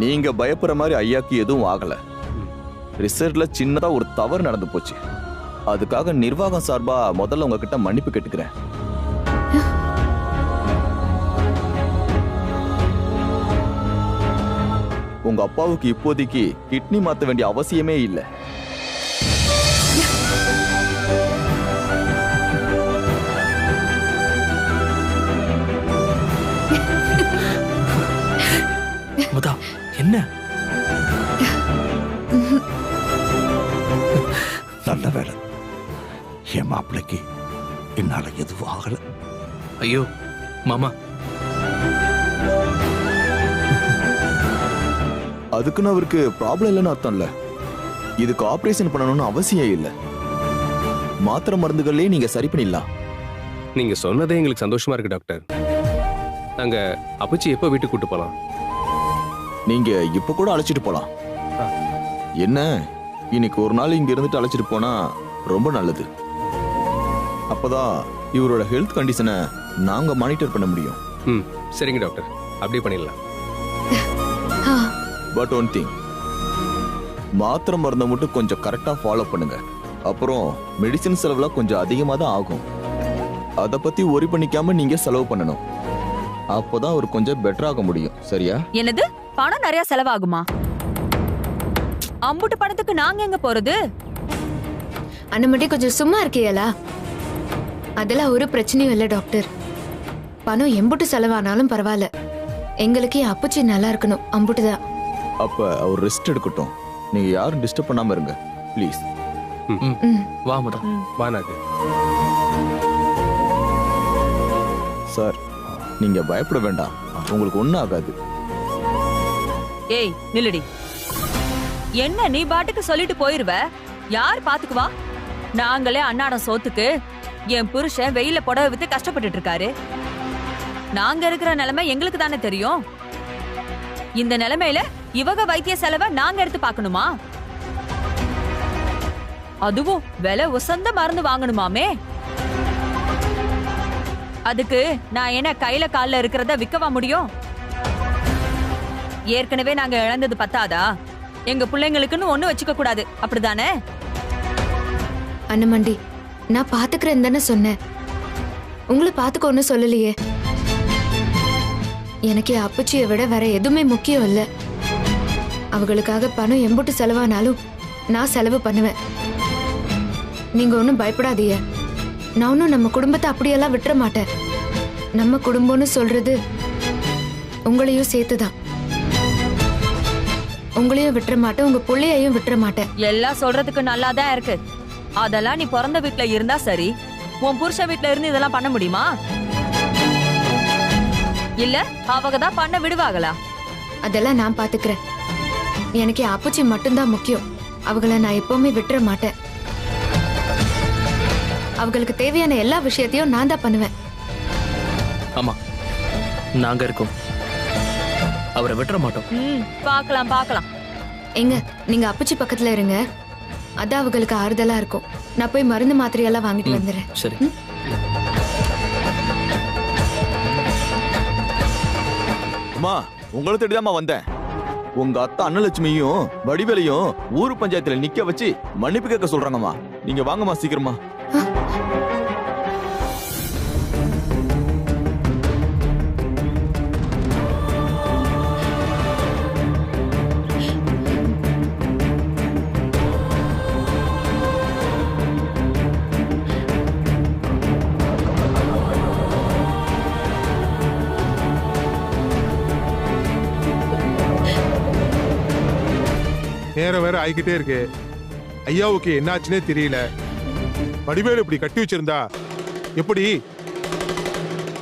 நீங்க பயப்படுற மாதிரி ஐயாக்கு எதுவும் ஆகல. ரிசர்ச்ல சின்னதா ஒரு தவறு நடந்து போச்சு. அதுக்காக நிர்வாகம் சார்பா முதல்ல உங்ககிட்ட மன்னிப்பு கேட்டுக்கிறேன். உங்க அப்பாவுக்கு இப்போதைக்கு கிட்னி மாத்த வேண்டிய அவசியமே இல்லை. முதா என்ன? நல்ல வேலை, என் மாப்பிள்ளைக்கு என்னால எதுவும் ஆகல. ஐயோ மாமா, அதுக்குன்னு அவருக்கு ப்ராப்ளம் இல்லைன்னு அர்த்தம் இல்ல. இதுக்கு ஆபரேஷன் பண்ணணும்னு அவசியம் இல்லை. மாத்திரை மருந்துகளே நீங்க சரி பண்ணிடலாம். நீங்க சொன்னதே எங்களுக்கு சந்தோஷமா இருக்கு டாக்டர். நாங்க அப்பச்சி எப்போ வீட்டுக்கு கூட்டு போலாம்? நீங்க இப்ப கூட அழைச்சிட்டு போலாம். என்ன, இன்னைக்கு ஒரு நாள் இங்க இருந்துட்டு அழைச்சிட்டு போனா ரொம்ப நல்லது. அப்பதான் இவரோட ஹெல்த் கண்டிஷனை நாங்க மானிட்டர் பண்ண முடியும். ம், சரிங்க டாக்டர், அப்படியே பண்ணிடலாம். பட் ஒன் திங், மாத்திரை மருந்தை மட்டும் கொஞ்சம் கரெக்டா ஃபாலோ பண்ணுங்க. அப்புறம் மெடிசின் செலவுலாம் கொஞ்சம் அதிகமா தான் ஆகும். அதை பத்தி ஒரி பண்ணிக்காம நீங்க செலவு பண்ணணும். அப்போதான் அவர் கொஞ்சம் பெட்டர் ஆக முடியும். சரியா? என்னது, பணம் நிறைய செலவாகுமா? அம்புட்டு பணத்துக்கு நாங்க எங்க போறது? அண்ணமட்டி கொஞ்சம் சும்மா இருக்கியலா? அதெல்லாம் ஒரு பிரச்சனையும் இல்லை டாக்டர். பணம் எம்புட்டு செலவானாலும் பரவாயில்ல, எங்களுக்கு என் அப்பச்சி நல்லா இருக்கணும், அம்புட்டுதான். அப்ப அவர் ரெஸ்ட் எடுக்கட்டும். நீங்க யாரும் டிஸ்டர்ப் பண்ணாம இருங்க ப்ளீஸ். வா முதா. வா நாகு. சார், நீங்க பயப்பட வேண்டாம், உங்களுக்கு ஒண்ணும் ஆகாது. ஏய் நில்லுடி. என்ன நீ பாட்டுக்கு சொல்லிட்டு போயிருவ? யார் பாத்துக்குவா? நாங்களே அன்னாடம் சோத்துக்கு என் புருஷன் வெயில புடவை வித்து கஷ்டப்பட்டுட்டு இருக்காரு. நாங்க இருக்கிற நிலைமை எங்களுக்கு தானே தெரியும். இந்த நிலைமையில இவக வைத்திய செலவை நாங்க எடுத்து பார்க்கணுமா? அதுவும் விலை உசந்த மருந்து வாங்கணுமாமே. அதுக்கு நான் என்ன கையில கால்ல இருக்கிறத விற்கவா முடியும்? ஏற்கனவே நாங்க இழந்தது பத்தாதா? எங்க பிள்ளைங்களுக்குன்னு ஒண்ணு வச்சுக்க கூடாது, அப்படிதானே? அண்ணமண்டி, நான் பாத்துக்கிறேன் தானே சொன்னேன், உங்களை பாத்துக்க ஒன்னும் சொல்லலையே. எனக்கு என் அப்பச்சியை விட வேற எதுவுமே முக்கியம் இல்ல. அவங்களுக்காக பணம் எம்புட்டு செலவானாலும் நான் செலவு பண்ணுவேன். நீங்க ஒன்னும் பயப்படாதீங்க. நான் ஒன்னும் நம்ம குடும்பத்தை அப்படியெல்லாம் விட்டுற மாட்டேன். நம்ம குடும்பம்னு சொல்றது உங்களையும் சேர்த்துதான். உங்களையும் விட்டுற மாட்டேன், உங்க புள்ளையையும் விட்டுற மாட்டேன். எல்லாம் சொல்றதுக்கு நல்லாதான் இருக்கு. அதெல்லாம் நீ பிறந்த வீட்டுல இருந்தா சரி, உன் புருஷ வீட்டுல இருந்து இதெல்லாம் பண்ண முடியுமா? இல்ல அவங்க தான் பண்ண விடுவாங்களா? அதெல்லாம் நான் பாத்துக்கிறேன். எனக்கு என் அப்பச்சி மட்டும்தான் முக்கியம். அவங்கள நான் எப்பவுமே விட்டுற மாட்டேன். அவங்களுக்கு தேவையான எல்லா விஷயத்தையும் நான் தான் பண்ணுவேன். ஆமா, நாங்க இருக்கோம், அவரை விட்டுற மாட்டோம். பாக்கலாம் பாக்கலாம். எங்க நீங்க அப்பச்சி பக்கத்துல இருங்க, அதான் அவங்களுக்கு ஆறுதலா இருக்கும். நான் போய் மருந்து மாத்திரையெல்லாம் வாங்கிட்டு வந்துடுறேன். சரி. அம்மா, உங்களை தேடிதாம்மா வந்தேன். உங்க அத்தை அன்னலட்சுமியும் வடிவேலையும் ஊர் பஞ்சாயத்துல நிக்க வச்சு மன்னிப்பு கேட்க சொல்றாங்கம்மா. நீங்க வாங்கம்மா சீக்கிரமா. நேரம் வேற ஆகிக்கிட்டே இருக்கு. ஐயாவுக்கு என்னாச்சுன்னே தெரியல. வடிவேலு இப்படி கட்டி வச்சிருந்தா எப்படி?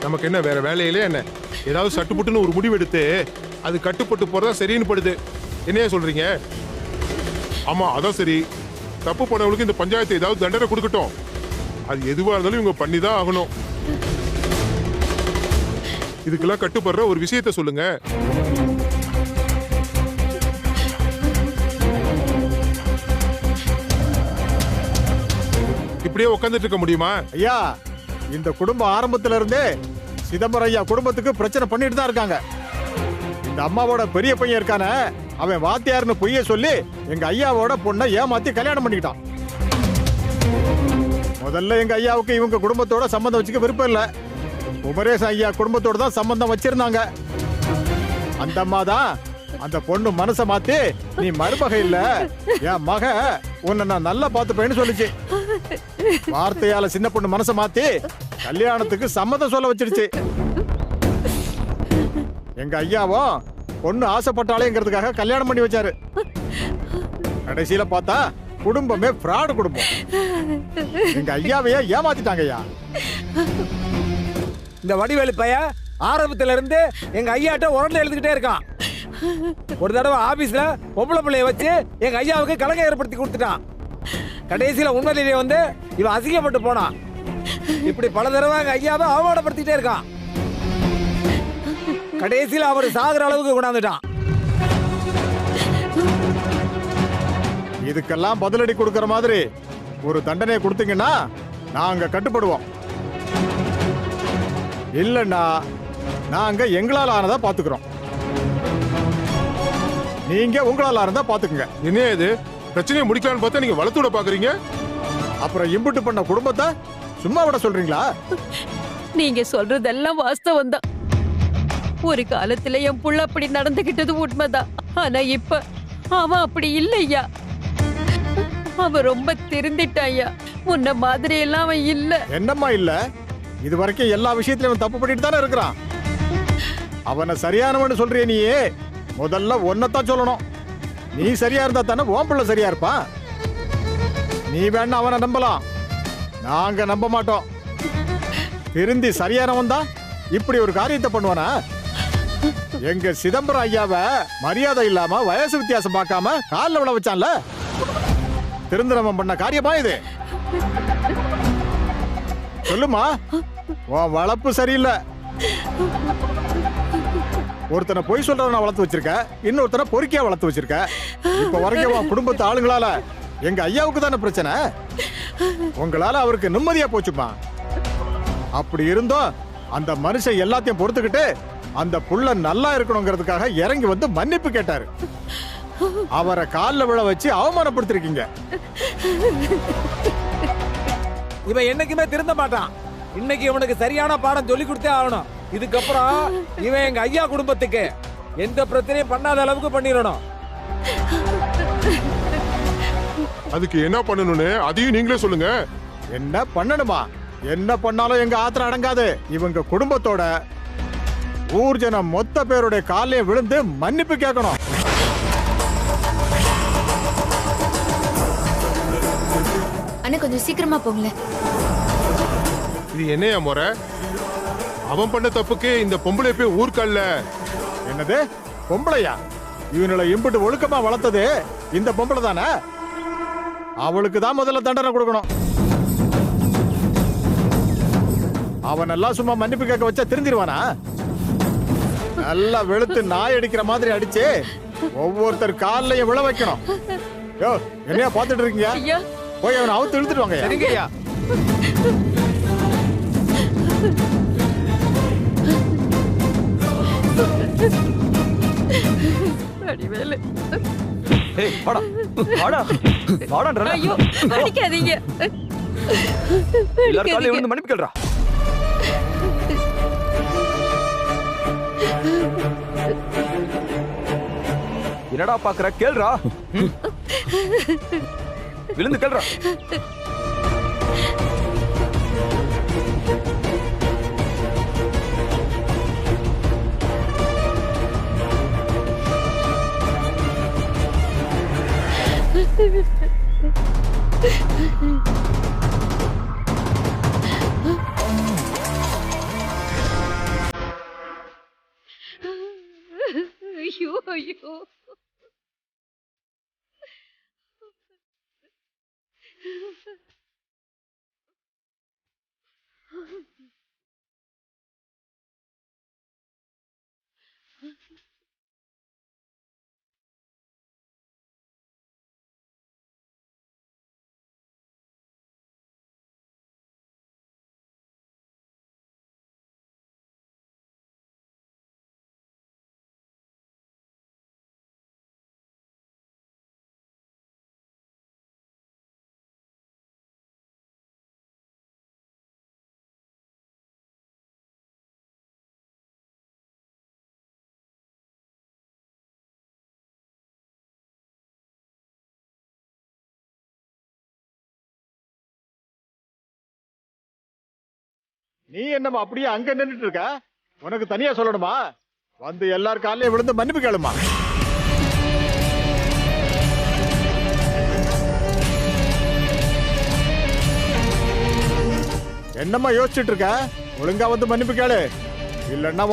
நமக்கு என்ன வேற வேலையிலே என்ன? ஏதாவது சட்டுப்புட்டுன்னு ஒரு முடிவு எடுத்து அது கட்டுப்பட்டு போறதா சரின்னு படுது. என்னையா சொல்றீங்க? ஆமா, அதான் சரி. தப்பு பண்ணவங்களுக்கு இந்த பஞ்சாயத்து ஏதாவது தண்டனை கொடுக்கட்டும். அது எதுவா இருந்தாலும் இவங்க பண்ணிதான் ஆகணும். இதுக்கெல்லாம் கட்டுப்படுற ஒரு விஷயத்த சொல்லுங்க. இப்படியே உட்காந்துட்டு இருக்க முடியுமா? ஐயா, இந்த குடும்பம் ஆரம்பத்துல இருந்தே சிதம்பரம் ஐயா குடும்பத்துக்கு பிரச்சனை பண்ணிட்டு தான் இருக்காங்க. இந்த அம்மாவோட பெரிய பையன் இருக்கானே, அவன் வாத்தியார்னு பொய்ய சொல்லி எங்க ஐயாவோட பொண்ணை ஏமாத்தி கல்யாணம் பண்ணிக்கிட்டான். முதல்ல எங்க ஐயாவுக்கு இவங்க குடும்பத்தோட சம்பந்தம் வச்சுக்க விருப்பம் இல்ல. குமரேசன் ஐயா குடும்பத்தோட தான் சம்பந்தம் வச்சிருந்தாங்க. அந்த அம்மா தான் அந்த பொண்ணு மனச மாத்தி, நீ மருமக இல்ல என் மக, உன்னை நான் நல்லா பார்த்துப்பேன்னு சொல்லிச்சு. வார்த்தையால சின்ன பொண்ணு மனச மாத்தி கல்யாணத்துக்கு சம்மதம் சொல்ல வச்சிருச்சு. எங்க ஐயாவும் பொண்ணு ஆசைப்பட்டாலேங்கிறதுக்காக கல்யாணம் பண்ணி வச்சாரு. கடைசியில பார்த்தா குடும்பமே ஃப்ராடு குடும்பம். எங்க ஐயாவையே ஏமாத்திட்டாங்க ஐயா. இந்த வடிவேலு பையன் ஆரம்பத்துல இருந்து எங்க ஐயாட்ட உரண்ட எழுதுகிட்டே இருக்கான். ஒரு தடவை ஆபீஸ்ல பொம்பளை பிள்ளைய வச்சு எங்க ஐயாவுக்கு கலங்க ஏற்படுத்தி கொடுத்துட்டான். கடைசியில உண்மையிலேயே வந்து இவன் அசிங்கப்பட்டு போனான். இப்படி பல தடவை எங்க ஐயாவை அவமானப்படுத்திட்டே இருக்கான். கடைசியில அவர் சாகுற அளவுக்கு கொண்டாந்துட்டான். இதுக்கெல்லாம் பதிலடி கொடுக்கற மாதிரி ஒரு தண்டனை கொடுத்தீங்கன்னா நாங்க கட்டுப்படுவோம். இல்லன்னா நாங்க எங்களால் ஆனதா பாத்துக்கிறோம். நீங்க உங்களால் ஆனதா பாத்துக்குங்க. என்ன இது பிரச்சனையை முடிக்கலான்னு பார்த்தா நீங்க வளர்த்து விட பாக்குறீங்க. அப்புறம் இம்புட்டு பண்ண குடும்பத்தை சும்மா விட சொல்றீங்களா? நீங்க சொல்றதெல்லாம் வாஸ்தவம் தான். ஒரு காலத்துல என் புள்ள அப்படி நடந்துகிட்டது உண்மைதான். ஆனா இப்ப அவன் அப்படி இல்லையா. அவன் ரொம்ப திருந்திட்டாயா. முன்ன மாதிரி எல்லாம் அவன் இல்ல. என்னம்மா இல்ல, இது வரைக்கும் எல்லா விஷயத்திலும் அவன் தப்பு பண்ணிட்டு தானே இருக்கிறான். அவனை சரியானவன்னு சொல்றிய நீயே, முதல்ல ஒன்னதான் சொல்லணும். நீ சரியா இருந்தா தானே உன் பிள்ளை சரியா இருப்பான். நீ வேணா அவனை நம்பலாம், நாங்க நம்ப மாட்டோம். திருந்தி சரியானவன் தான் இப்படி ஒரு காரியத்தை பண்ணுவானா? எங்க சிதம்பரம் ஐயாவை மரியாதை இல்லாம வயசு வித்தியாசம் பார்க்காம காலில் விழ வச்சான்ல, திருந்தரவன் பண்ண காரியமா இது? சொல்லுமா, உன் வளர்ப்பு சரியில்லை. ஒருத்தனை பொய் சொல்றவன வளர்த்து வச்சிருக்க, இன்னொருத்தனை பொறுக்கியா வளர்த்து வச்சிருக்க. இப்ப வரைக்கும் உன் குடும்பத்து ஆளுங்களால எங்க ஐயாவுக்கு தானே பிரச்சனை. உங்களால அவருக்கு நிம்மதியா போச்சுமா. அப்படி இருந்தோம் அந்த மனுஷன் எல்லாத்தையும் பொறுத்துக்கிட்டு அந்த புள்ள நல்லா இருக்கணுங்கிறதுக்காக இறங்கி வந்து மன்னிப்பு கேட்டாரு. அவரை காலில் விழ வச்சு அவமானப்படுத்திருக்கீங்க. இவன் என்னைக்குமே திருந்த மாட்டான். இன்னைக்கு இவனுக்கு சரியான பாடம் சொல்லி கொடுத்தே ஆகணும். இதுக்கப்புறம் இவன் எங்க ஐயா குடும்பத்துக்கு எந்த பிரச்சனையும் பண்ணாத அளவுக்கு பண்ணிடணும். அதுக்கு என்ன பண்ணணும்னு அதையும் நீங்களே சொல்லுங்க. என்ன பண்ணணுமா? என்ன பண்ணாலும் எங்க ஆத்திரம் அடங்காது. இவங்க குடும்பத்தோட ஊர் ஜனம் மொத்த பேருடைய காலையும் விழுந்து மன்னிப்பு கேட்கணும். அண்ணா கொஞ்சம் சீக்கிரமா போங்களேன். இது என்னையா முறை? அவன் பண்ண தப்புக்கு இந்த பொம்பளை போய் ஊர்க்கல்ல. என்னது பொம்பளையா? இவனுல இம்புட்டு ஒழுக்கமா வளர்த்தது இந்த பொம்பளை தானே. அவளுக்கு தான் முதல்ல தண்டனை கொடுக்கணும். அவன் எல்லாம் சும்மா மன்னிப்பு கேட்க வச்சா திருந்திருவானா? நல்லா வெளுத்து நாய் அடிக்கிற மாதிரி அடிச்சு ஒவ்வொருத்தர் காலையும் விழ வைக்கணும். யோ, என்னையா பாத்துட்டு இருக்கீங்க? ஐயா, போய் அவனை அவுத்து இழுத்துட்டு வாங்க. சரிங்க ஐயா. வடிவேலு. ஏய் வாடா வாடா வாடான்றல. ஐயோ, அடிக்காதீங்க. எல்லாரும் காலையில விழுந்து மன்னிப்பு கேளுடா. என்னடா பாக்குற? கேளுடா. விழுந்து கேளுடா. ஐயோ ஐயோ. நீ என்னம்மா அப்படியே அங்க நின்றுட்டு இருக்க? உனக்கு தனியா சொல்லணுமா? வந்து எல்லார் காலையும் விழுந்து மன்னிப்பு கேளுமா. என்னம்மா யோசிச்சுட்டு இருக்க? ஒழுங்கா வந்து மன்னிப்பு கேளு, இல்லன்னா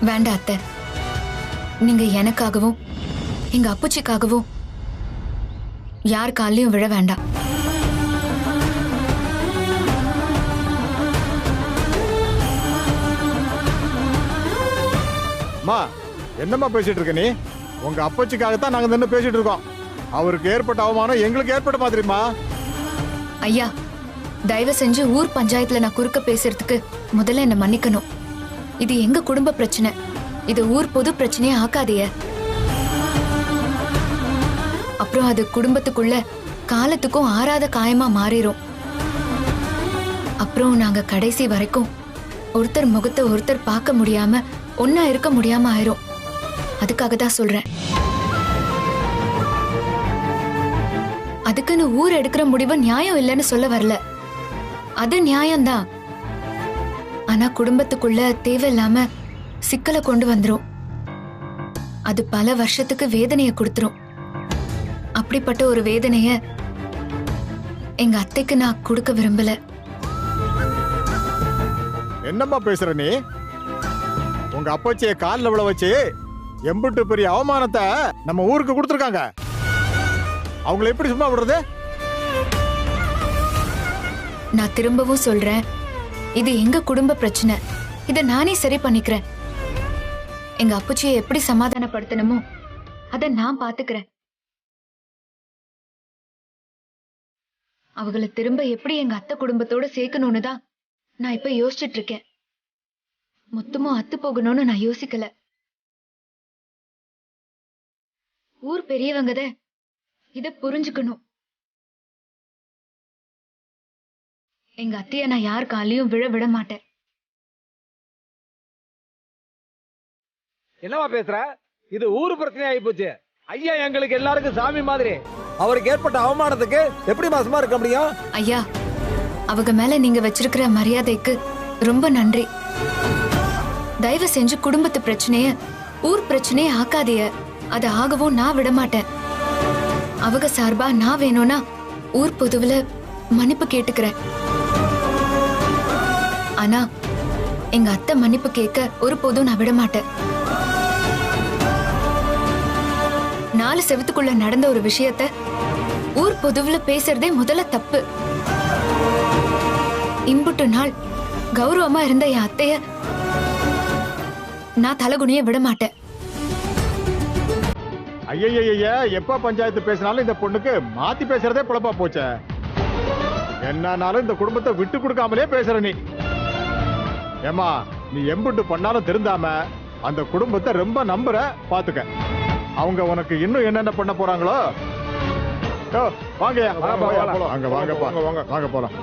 வேண்டாம் அத்தை. நீங்க எனக்காகவும் எங்க அப்புச்சிக்காகவும் யார் காலையும் விழ வேண்டாம். அம்மா என்னம்மா பேசிட்டு இருக்க நீ? உங்க அப்பச்சிக்காகத்தான் நாங்க நின்று பேசிட்டு இருக்கோம். அவருக்கு ஏற்பட்ட அவமானம் எங்களுக்கு ஏற்பட்ட மாதிரிமா. ஐயா, தயவு செஞ்சு ஊர் பஞ்சாயத்துல நான் குறுக்க பேசுறதுக்கு முதல்ல என்ன மன்னிக்கணும். இது எங்க குடும்ப பிரச்சனை, இது ஊர் பொது பிரச்சனையே ஆக்காதீங்க. அப்புறம் அது குடும்பத்துக்குள்ள காலத்துக்கும் ஆறாத காயமா மாறிடும். அப்புறம் நாங்க கடைசி வரைக்கும் ஒருத்தர் முகத்தை ஒருத்தர் பார்க்க முடியாம ஒன்னா இருக்க முடியாம ஆயிரும். அதுக்காக தான் சொல்றேன். அதுக்குன்னு ஊர் எடுக்கிற முடிவு நியாயம் இல்லைன்னு சொல்ல வரல, அது நியாயம்தான். ஆனா குடும்பத்துக்குள்ள தேவையில்லாம சிக்கலை கொண்டு வந்துரும். அது பல வருஷத்துக்கு வேதனைய கொடுத்துரும். அப்படிப்பட்ட ஒரு வேதனைய எங்க அத்தைக்கு நான் கொடுக்க விரும்பல. என்னம்மா பேசுற நீ? உங்க அப்பச்சிய காலில் விழ வச்சு எம்புட்டு பெரிய அவமானத்தை நம்ம ஊருக்கு கொடுத்துருக்காங்க. அவங்களை எப்படி சும்மா விடுறது? நான் திரும்பவும் சொல்றேன், இது எங்க குடும்ப பிரச்சனை. இத நானே சரி பண்ணிக்கிறேன். எங்க அப்பச்சியை எப்படி சமாதானப்படுத்தணுமோ அத நான் பாத்துக்கிறேன். அவங்கள திரும்ப எப்படி எங்க அத்தை குடும்பத்தோட சேர்க்கணும்னு தான் நான் இப்ப யோசிச்சுட்டு இருக்கேன். மொத்தமும் அத்து போகணும்னு நான் யோசிக்கல. ஊர் பெரியவங்கத இத புரிஞ்சுக்கணும். எங்க அத்தைய நான் யார் காலையும் விழ விட மாட்டேன். என்னவா பேசுற? இது ஊரு பிரச்சனை ஆகி போச்சு. ஐயா எங்களுக்கு எல்லாருக்கும் சாமி மாதிரி. அவருக்கு ஏற்பட்ட அவமானத்துக்கு எப்படி மாசமா இருக்க முடியும்? ஐயா, அவங்க மேல நீங்க வச்சிருக்கிற மரியாதைக்கு ரொம்ப நன்றி. தயவு செஞ்சு குடும்பத்து பிரச்சனைய ஊர் பிரச்சனைய ஆக்காதீங்க. அது ஆகவும் நான் விட மாட்டேன். அவங்க சார்பா நான் வேணும்னா ஊர் பொதுவுல மன்னிப்பு கேட்டுக்கிறேன். ஆனா எங்க அத்தை மன்னிப்பு கேட்க ஒரு போதும் நான் விட மாட்டேன். 4 செவத்துக்குள்ள நடந்த ஒரு விஷயத்த ஊர் பொதுவுல பேசுறதே முதல்ல தப்பு. இம்புட்டு நாள் கௌரவமா இருந்த என் அத்தைய நான் தலகுனிய விட மாட்டேன். ஐயய்ய, எப்ப பஞ்சாயத்து பேசினாலும் இந்த பொண்ணுக்கு மாத்தி பேசுறதே பொழப்பா போச்சே. என்னாலும் இந்த குடும்பத்தை விட்டு கொடுக்காமலே பேசுற நீ. ஏமா, நீ எம்புட்டு பண்ணாலும் திருந்தாம அந்த குடும்பத்தை ரொம்ப நம்புற. பாத்துக்க, அவங்க உனக்கு இன்னும் என்னென்ன பண்ண போறாங்களோ. வாங்க வாங்க வாங்க போலாம்.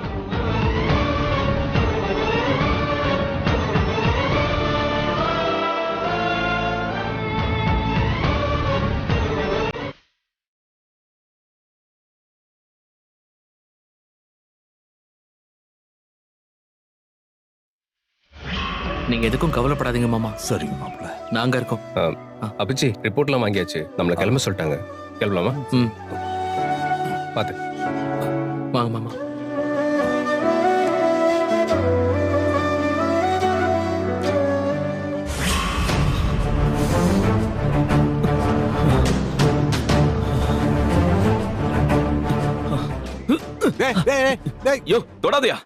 நீங்க எதுக்கும் கவலைப்படாதீங்க மாமா. சரிங்க மாப்பிள்ள. நாங்க இருக்கோம். அபிச்சி ரிப்போர்ட்லாம் வாங்கியாச்சு, நம்மள கிளம்ப சொல்லிட்டாங்க. கிளம்பலாமா? பாத்து வாங்க மாமா. யோ தொடாதயா.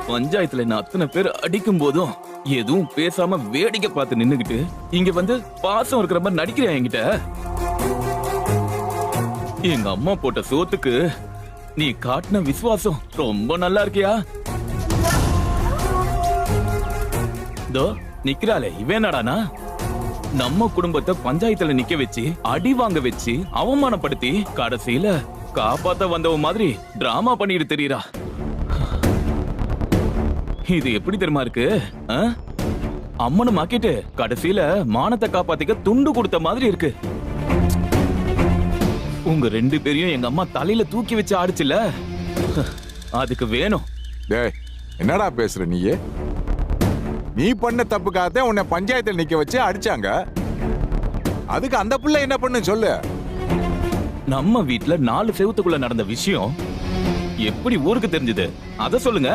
பஞ்சாயத்துல என்ன அத்தனை பேர் அடிக்கும் போதும் எதுவும் பேசாம வேடிக்கை பார்த்து நின்னுகிட்டு இங்க வந்து பாசம் இருக்கிற மாதிரி நடிக்கிறியா என்கிட்ட? எங்க அம்மா போட்ட சோத்துக்கு நீ காட்டின விசுவாசம் ரொம்ப நல்லா இருக்கியா? தோ நிக்கிறாளே இவன் என்னடானா நம்ம குடும்பத்தை பஞ்சாயத்துல நிக்க வச்சு அடி வாங்க வச்சு அவமானப்படுத்தி கடைசியில காப்பாத்த வந்தவ மாதிரி டிராமா பண்ணிட்டு தெரியறா. இது எப்படி தெரியுமா இருக்கு? அம்மனு மாக்கிட்டு கடைசியில மானத்தை காப்பாத்திக்க துண்டு கொடுத்த மாதிரி இருக்கு. உங்க 2 பேரையும் எங்க அம்மா தலையில தூக்கி வச்சு ஆடுச்சுல, அதுக்கு வேணும். டேய் என்னடா பேசுற நீயே? நீ பண்ண தப்புக்காகத்தான் உன்னை பஞ்சாயத்துல நிக்க வச்சு அடிச்சாங்க. அதுக்கு அந்த புள்ள என்ன பண்ணு சொல்லு. நம்ம வீட்ல 4 செவுத்துக்குள்ள நடந்த விஷயம் எப்படி ஊருக்கு தெரிஞ்சது அத சொல்லுங்க.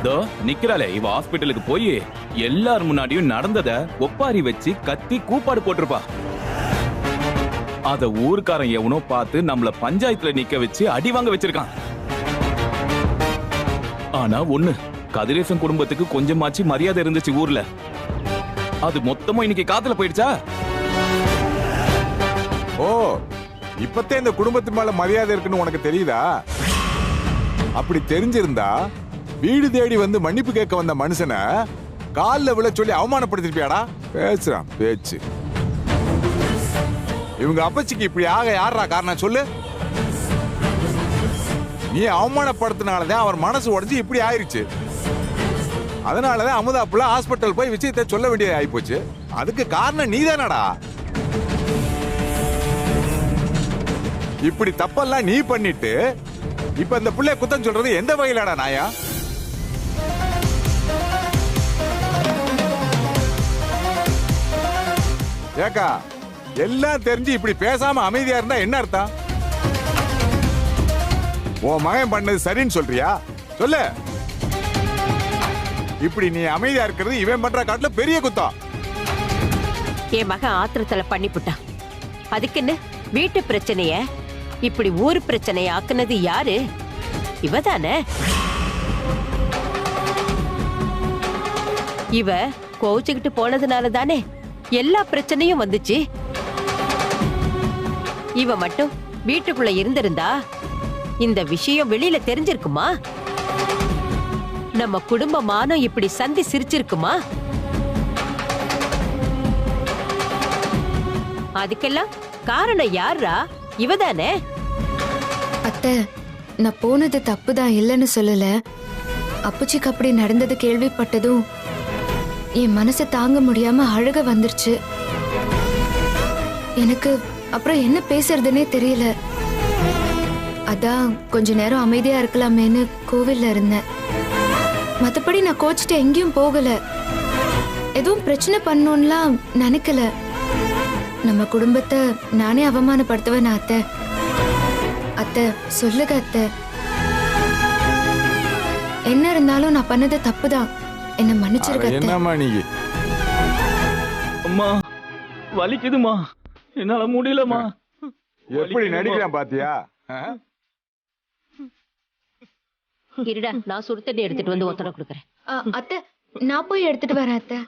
தோ நிக்கிறாளே இவ ஹாஸ்பிட்டலுக்கு போய் எல்லார் முன்னாடியும் நடந்தத ஒப்பாரி வச்சு கத்தி கூப்பாடு போட்டிருப்பா. அத ஊர்க்காரன் எவனோ பார்த்து நம்மள பஞ்சாயத்துல நிக்க வச்சு அடி வாங்க வச்சிருக்கான். ஆனா ஒண்ணு, கதிரேசன் குடும்பத்துக்கு கொஞ்சமாச்சு மரியாதை இருந்துச்சு ஊர்ல. அது மொத்தமா இன்னைக்கு காத்துல போயிடுச்சா? ஓ இப்பத்தே இந்த குடும்பத்து மேல மரியாதை இருக்குன்னு உனக்கு தெரியுதா? அப்படி தெரிஞ்சிருந்தா வீடு தேடி வந்து மன்னிப்பு கேட்க வந்த மனுஷனை காலில் விழ சொல்லி அவமானப்படுத்திருப்பியாடா? பேசுறான் பேச்சு. இவங்க அப்பச்சிக்கு இப்படி ஆக யாரா காரணம் சொல்லு? நீ அவமானப்படுத்தினாலதான் அவர் மனசு உடைஞ்சு இப்படி ஆயிருச்சு. அதனாலதான் அமுதா புள்ள ஹாஸ்பிட்டல் போய் விஷயத்தை சொல்ல வேண்டியது ஆயிப்போச்சு. அதுக்கு காரணம் நீதானடா. இப்படி தப்பெல்லாம் நீ பண்ணிட்டு இப்ப இந்த புள்ளைய குத்தம் சொல்றது எந்த வகையிலடா நாயா? ஏக்கா எல்லாம் தெரிஞ்சு இப்படி பேசாம அமைதியா இருந்தா என்ன அர்த்தம்? உன் மகன் பண்ணது சரின்னு சொல்றியா? சொல்லு. இப்படி நீ அமைதியா இருக்கிறது இவன் பண்ற காட்டுல பெரிய குத்தம். என் மகன் ஆத்திரத்துல பண்ணிப்புட்டான். அதுக்குன்னு வீட்டு பிரச்சனைய இப்படி ஊர் பிரச்சனைய ஆக்குனது யாரு? இவதானே. இவ கோச்சுக்கிட்டு போனதுனால தானே எல்லா பிரச்சனையும் வந்துச்சு. இவ மட்டும் வீட்டுக்குள்ள இருந்திருந்தா இந்த விஷயம் வெளியில தெரிஞ்சிருக்குமா? நம்ம குடும்பமானம் இப்படி சந்தி சிரிச்சிருக்குமா? அதுக்கெல்லாம் காரணம் யாரா? இவதானே. அத்தை, நான் போனது தப்புதான் இல்லைன்னு சொல்லல. அப்பச்சிக்கு அப்படி நடந்தது கேள்விப்பட்டதும் என் மனசை தாங்க முடியாம அழுக வந்துருச்சு. எனக்கு அப்புறம் என்ன பேசுறதுன்னே தெரியல. அதான் கொஞ்ச நேரம் அமைதியா இருக்கலாமேன்னு கோவில்ல இருந்தேன். மத்தபடி நான் கோச்சிட்டு எங்கேயும் போகல. எதுவும் பிரச்சனை பண்ணணும்லாம் நினைக்கல. நம்ம குடும்பத்தை நானே அவமானப்படுத்துவேன் அத்தை. அத்தை சொல்லுங்க அத்தை. என்ன இருந்தாலும் நான் பண்ணது தப்புதான். என்ன மன்னிச்சிருக்க அத்தை. என்னம்மா நீ? அம்மா வலிக்குதுமா, என்னால முடியலமா. எப்படி நடிக்கிறான் பாத்தியா? இருடா, நான் சுடு தண்ணி எடுத்துட்டு வந்து ஒத்தனை கொடுக்கறேன். அத்தை நான் போய் எடுத்துட்டு வரேன் அத்தை.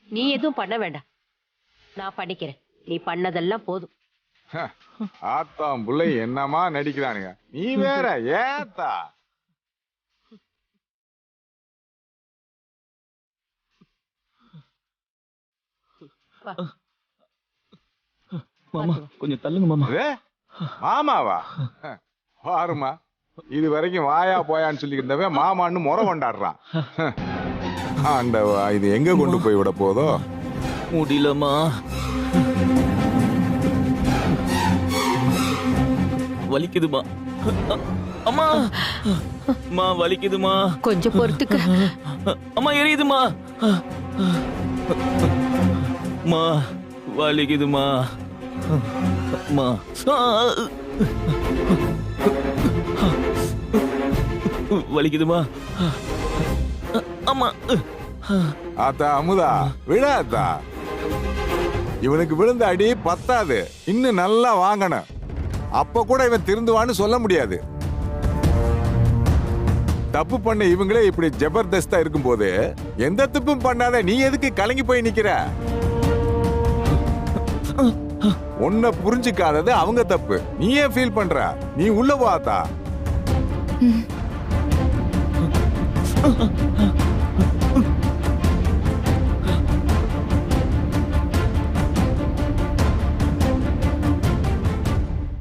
நீ எதுவும் பண்ண வேண்டாம், நான் பண்ணிக்கிறேன். நீ பண்ணதெல்லாம் போதும். ஆத்தாம் புள்ளை என்னமா நடிக்கிறானுங்க. நீ வேற ஏத்தா. மாமா கொஞ்சம் தள்ளுங்க மாமா. மாமாவா? பாருமா, இது வரைக்கும் வாயா போயான்னு சொல்லி இருந்தவன் மாமான்னு முறை கொண்டாடுறான். ஆண்டவா, இது எங்க கொண்டு போய் விட போதோ? முடியலமா. வலிக்குதுமா. அம்மா அம்மா வலிக்குதுமா. கொஞ்சம் பொறுத்துக்க. அம்மா எரியுதுமா. அம்மா வலிக்குதுமா. அம்மா வலிக்குதுமா. அம்மா ஆத்தா அமுதா விடாதா. இவனுக்கு விழுந்த அடி பத்தாது, இன்னும் நல்லா வாங்கணும். அப்ப கூட இவன் திருந்துவான்னு சொல்ல முடியாது. தப்பு பண்ண இவங்களே இப்படி ஜபர்தஸ்தா இருக்கும்போது எந்த தப்பும் பண்ணாத நீ எதுக்கு கலங்கி போய் நிக்கிற? உன்னை புரிஞ்சுக்காதது அவங்க தப்பு, நீ ஏன் ஃபீல் பண்ற? நீ உள்ள வாத்தா.